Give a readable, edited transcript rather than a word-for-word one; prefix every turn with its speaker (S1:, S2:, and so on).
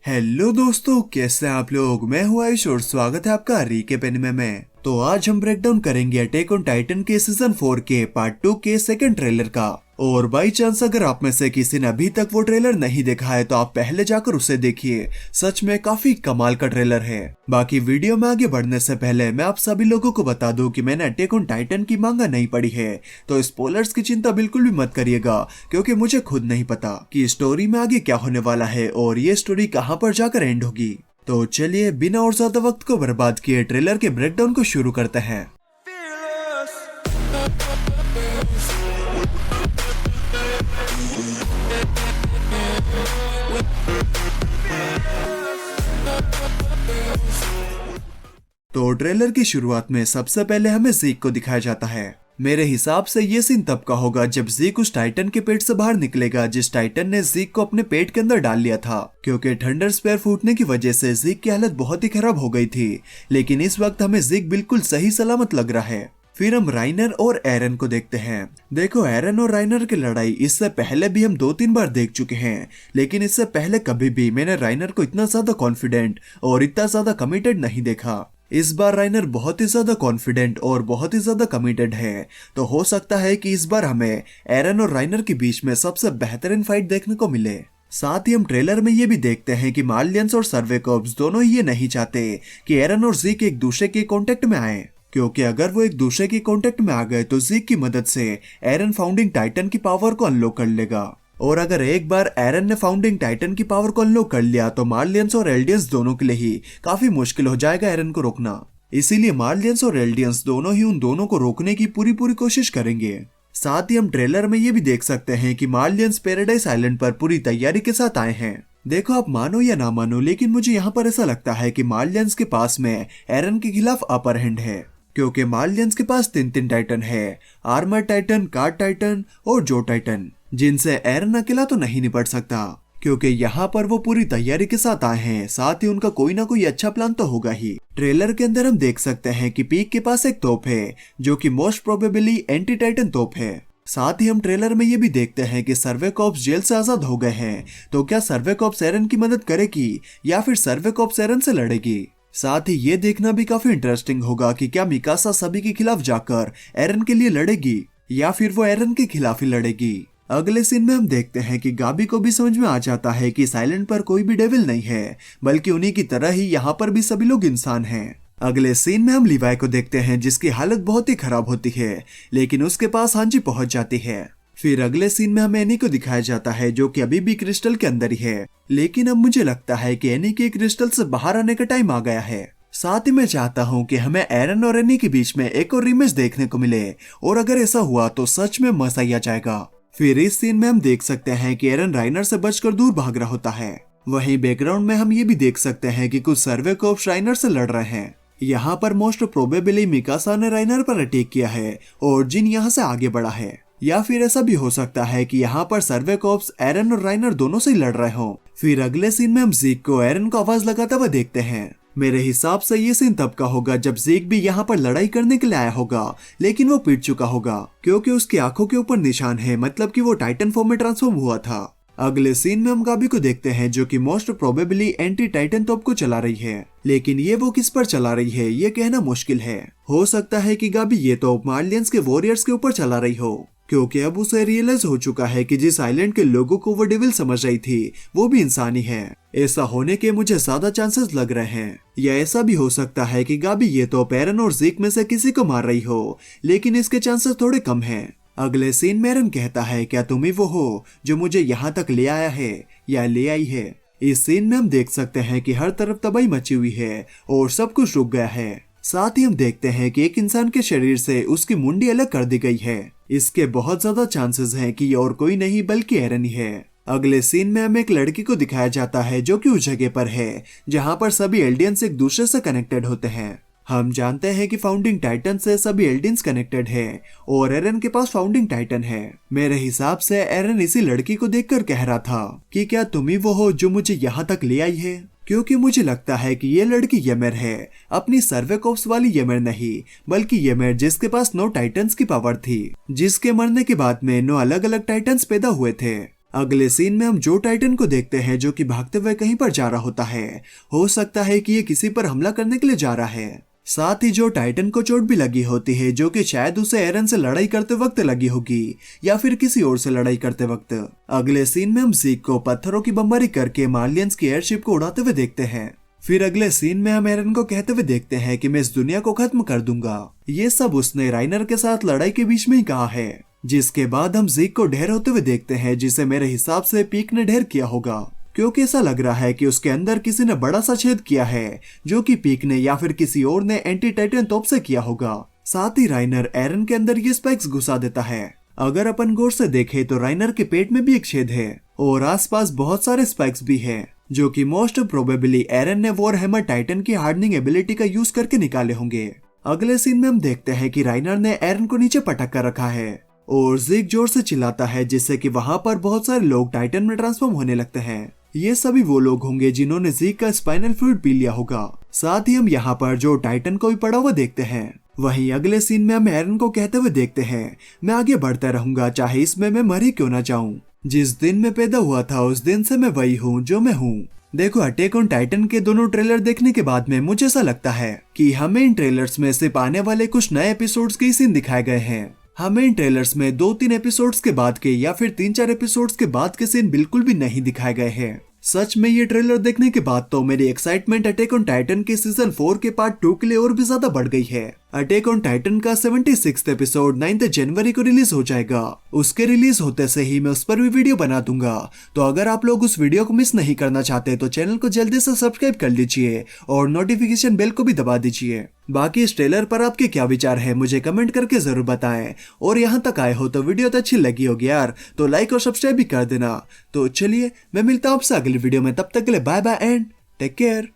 S1: Hello दोस्तों, कैसे हैं आप लोग। मैं हूं आयुष और स्वागत है आपका रीकेप एनिमे में। तो आज हम ब्रेक डाउन करेंगे अटैक ऑन टाइटन के सीजन 4 के पार्ट 2 के सेकंड ट्रेलर का। और बाई चांस अगर आप में से किसी ने अभी तक वो ट्रेलर नहीं देखा है तो आप पहले जाकर उसे देखिए। सच में काफी कमाल का ट्रेलर है। बाकी वीडियो में आगे बढ़ने से पहले मैं आप सभी लोगों को बता दूं कि मैंने अटैक ऑन टाइटन की मांगा नहीं पढ़ी है, तो स्पॉयलर्स की चिंता बिल्कुल भी मत करिएगा, क्योंकि मुझे खुद नहीं पता कि स्टोरी में आगे क्या होने वाला है और ये स्टोरी कहाँ पर जाकर एंड होगी। तो चलिए बिना और ज्यादा वक्त को बर्बाद किए ट्रेलर के ब्रेकडाउन को शुरू करते हैं। तो ट्रेलर की शुरुआत में सबसे पहले हमें ज़ीक को दिखाया जाता है। मेरे हिसाब से ये सीन तब का होगा जब ज़ीक उस टाइटन के पेट से बाहर निकलेगा जिस टाइटन ने ज़ीक को अपने पेट के अंदर डाल लिया था, क्योंकि थंडर स्पेयर फूटने की वजह से ज़ीक की हालत बहुत ही खराब हो गई थी। लेकिन इस वक्त हमें ज़ीक बिल्कुल सही सलामत लग रहा है। फिर हम राइनर और एरन को देखते हैं। देखो, एरन और राइनर की लड़ाई इससे पहले भी हम 2-3 बार देख चुके हैं, लेकिन इससे पहले कभी भी मैंने राइनर को इतना ज्यादा कॉन्फिडेंट और इतना ज्यादा कमिटेड नहीं देखा। इस बार राइनर बहुत ही ज्यादा कॉन्फिडेंट और बहुत ही ज्यादा कमिटेड है, तो हो सकता है कि इस बार हमें एरन और राइनर के बीच में सबसे बेहतरीन फाइट देखने को मिले। साथ ही हम ट्रेलर में ये भी देखते हैं कि मार्लियंस और सर्वे कॉर्प्स दोनों ही ये नहीं चाहते कि एरन और ज़ीक एक दूसरे के कांटेक्ट में आए, क्योंकि अगर वो एक दूसरे के कांटेक्ट में आ गए तो ज़ीक की मदद से एरन फाउंडिंग टाइटन की पावर को अनलॉक कर लेगा। और अगर एक बार एरन ने फाउंडिंग टाइटन की पावर को अनलॉक कर लिया तो मार्लियंस और एल्डियंस दोनों के लिए ही काफी मुश्किल हो जाएगा एरन को रोकना। इसीलिए मार्लियंस और एल्डियंस दोनों ही उन दोनों को रोकने की पूरी कोशिश करेंगे। साथ ही हम ट्रेलर में ये भी देख सकते हैं कि मार्लियंस पैराडाइज आइलैंड पर पूरी तैयारी के साथ आए हैं। देखो, आप मानो या ना मानो, लेकिन मुझे यहाँ पर ऐसा लगता है कि मार्लियंस के पास में एरन के खिलाफ अपर हैंड है, क्योंकि मार्लियंस के पास 3 टाइटन है, आर्मर टाइटन, कार्ड टाइटन और जो टाइटन, जिनसे एरन अकेला तो नहीं निपट सकता, क्योंकि यहाँ पर वो पूरी तैयारी के साथ आए हैं। साथ ही उनका कोई ना कोई अच्छा प्लान तो होगा ही। ट्रेलर के अंदर हम देख सकते हैं कि पीक के पास एक तोप है जो कि मोस्ट प्रोबेबली एंटी टाइटन तोप है। साथ ही हम ट्रेलर में ये भी देखते हैं कि सर्वे कॉर्प्स जेल से आजाद हो गए हैं, तो क्या सर्वे कॉर्प्स एरन की मदद करेगी या फिर सर्वे कॉर्प्स एरन से लड़ेगी। साथ ही ये देखना भी काफी इंटरेस्टिंग होगा कि क्या मिकासा सभी के खिलाफ जाकर एरन के लिए लड़ेगी या फिर वो एरन के खिलाफ ही लड़ेगी। अगले सीन में हम देखते हैं कि गाबी को भी समझ में आ जाता है कि साइलेंट पर कोई भी डेविल नहीं है, बल्कि उन्हीं की तरह ही यहाँ पर भी सभी लोग इंसान हैं। अगले सीन में हम लिवाई को देखते हैं जिसकी हालत बहुत ही खराब होती है, लेकिन उसके पास हांजी पहुंच जाती है। फिर अगले सीन में हमें एनी को दिखाया जाता है जो कि अभी भी क्रिस्टल के अंदर ही है, लेकिन अब मुझे लगता है कि एनी के क्रिस्टल से बाहर आने का टाइम आ गया है। साथ ही मैं चाहता हूँ कि हमें एरन और एनी के बीच में एक और रीमैच देखने को मिले, और अगर ऐसा हुआ तो सच में मजा ही आ जाएगा। फिर इस सीन में हम देख सकते हैं कि एरन राइनर से बचकर दूर भाग रहा होता है। वहीं बैकग्राउंड में हम ये भी देख सकते हैं कि कुछ सर्वे कॉर्प्स राइनर से लड़ रहे हैं। यहाँ पर मोस्ट प्रोबेबली मिकासा ने राइनर पर अटैक किया है और जिन यहाँ से आगे बढ़ा है, या फिर ऐसा भी हो सकता है कि यहाँ पर सर्वे कॉर्प्स एरन और राइनर दोनों से ही लड़ रहे हों। फिर अगले सीन में हम ज़ीक को एरन को आवाज लगाता हुआ देखते हैं। मेरे हिसाब से ये सीन तब का होगा जब ज़ीक भी यहाँ पर लड़ाई करने के लिए आया होगा, लेकिन वो पीट चुका होगा, क्योंकि उसकी आंखों के ऊपर निशान है, मतलब कि वो टाइटन फॉर्म में ट्रांसफॉर्म हुआ था। अगले सीन में हम गाबी को देखते हैं जो कि मोस्ट प्रोबेबली एंटी टाइटन तोप को चला रही है, लेकिन ये वो किस पर चला रही है ये कहना मुश्किल है। हो सकता है कि गाबी ये तोप मार्लियंस के वॉरियर्स के ऊपर चला रही हो, क्योंकि अब उसे रियलाइज हो चुका है कि जिस आइलैंड के लोगों को वो डेविल समझ रही थी वो भी इंसानी है। ऐसा होने के मुझे ज्यादा चांसेस लग रहे हैं, या ऐसा भी हो सकता है कि गाबी ये तो एरन और ज़ीक में से किसी को मार रही हो, लेकिन इसके चांसेस थोड़े कम हैं। अगले सीन में एरन कहता है, क्या तुम ही वो हो जो मुझे यहाँ तक ले आया है या ले आई है। इस सीन में हम देख सकते हैं कि हर तरफ तबाही मची हुई है और सब कुछ रुक गया है। साथ ही हम देखते हैं कि एक इंसान के शरीर से उसकी मुंडी अलग कर दी गई है। इसके बहुत ज्यादा चांसेस हैं कि और कोई नहीं बल्कि एरन ही है। अगले सीन में हमें एक लड़की को दिखाया जाता है जो कि उस जगह पर है जहां पर सभी एल्डियंस एक दूसरे से कनेक्टेड होते हैं। हम जानते हैं कि फाउंडिंग टाइटन से सभी एल्डियंस कनेक्टेड है और एरन के पास फाउंडिंग टाइटन है। मेरे हिसाब से एरन इसी लड़की को देखकर कह रहा था कि क्या तुम ही वो हो जो मुझे यहाँ तक ले आई है, क्योंकि मुझे लगता है कि ये लड़की यमेर है, अपनी सर्वे कॉर्प्स वाली यमेर नहीं, बल्कि यमेर जिसके पास 9 टाइटन्स की पावर थी, जिसके मरने के बाद में 9 अलग अलग टाइटन्स पैदा हुए थे। अगले सीन में हम जो टाइटन को देखते हैं जो कि भागते हुए कहीं पर जा रहा होता है। हो सकता है कि ये किसी पर हमला करने के लिए जा रहा है। साथ ही जो टाइटन को चोट भी लगी होती है जो कि शायद उसे एरन से लड़ाई करते वक्त लगी होगी या फिर किसी और से लड़ाई करते वक्त। अगले सीन में हम ज़ीक को पत्थरों की बमबारी करके मार्लियंस की एयरशिप को उड़ाते हुए देखते हैं। फिर अगले सीन में हम एरन को कहते हुए देखते हैं कि मैं इस दुनिया को खत्म कर दूंगा। ये सब उसने राइनर के साथ लड़ाई के बीच में ही कहा है। जिसके बाद हम ज़ीक को ढेर होते हुए देखते हैं जिसे मेरे हिसाब से पीक ने ढेर किया होगा, क्योंकि ऐसा लग रहा है कि उसके अंदर किसी ने बड़ा सा छेद किया है जो कि पीक ने या फिर किसी और ने एंटी टाइटन तोप से किया होगा। साथ ही राइनर एरन के अंदर ये स्पाइक्स घुसा देता है। अगर अपन गौर से देखें तो राइनर के पेट में भी एक छेद है और आसपास बहुत सारे स्पाइक्स भी है जो कि मोस्ट प्रोबेबली एरन ने वॉर हैमर टाइटन की हार्डनिंग एबिलिटी का यूज करके निकाले होंगे। अगले सीन में हम देखते हैं कि राइनर ने एरन को नीचे पटक कर रखा है और ज़ीक जोर से चिल्लाता है जिससे कि वहां पर बहुत सारे लोग टाइटन में ट्रांसफॉर्म होने लगते हैं। ये सभी वो लोग होंगे जिन्होंने ज़ीक का स्पाइनल फ्लूइड पी लिया होगा। साथ ही हम यहाँ पर जो टाइटन को भी पड़ा हुआ देखते हैं। वहीं अगले सीन में हम एरन को कहते हुए देखते हैं, मैं आगे बढ़ता रहूंगा चाहे इसमें मैं मर ही क्यों ना जाऊं। जिस दिन मैं पैदा हुआ था उस दिन से मैं वही हूँ जो मैं हूँ। देखो, अटैक ऑन टाइटन के दोनों ट्रेलर देखने के बाद में मुझे ऐसा लगता है कि हमें इन ट्रेलर्स में सिर्फ आने वाले कुछ नए एपिसोड्स के ही सीन दिखाए गए हैं। हमें इन ट्रेलर्स में 2-3 एपिसोड्स के बाद के या फिर 3-4 एपिसोड्स के बाद के सीन बिल्कुल भी नहीं दिखाए गए हैं। सच में ये ट्रेलर देखने के बाद तो मेरी एक्साइटमेंट अटैक ऑन टाइटन के सीजन 4 के पार्ट 2 के लिए और भी ज्यादा बढ़ गई है। अटैक ऑन टाइटन का 76th एपिसोड 9 जनवरी को रिलीज हो जाएगा। उसके रिलीज होते से ही मैं उस पर भी वीडियो बना दूंगा। तो अगर आप लोग उस वीडियो को मिस नहीं करना चाहते तो चैनल को जल्दी से सब्सक्राइब कर लीजिए और नोटिफिकेशन बेल को भी दबा दीजिए। बाकी इस ट्रेलर पर आपके क्या विचार है मुझे कमेंट करके जरूर बताएं। और यहाँ तक आए हो तो वीडियो तो अच्छी लगी होगी यार, तो लाइक और सब्सक्राइब भी कर देना। तो चलिए मैं मिलता हूँ आपसे अगली वीडियो में, तब तक के लिए bye bye and take care.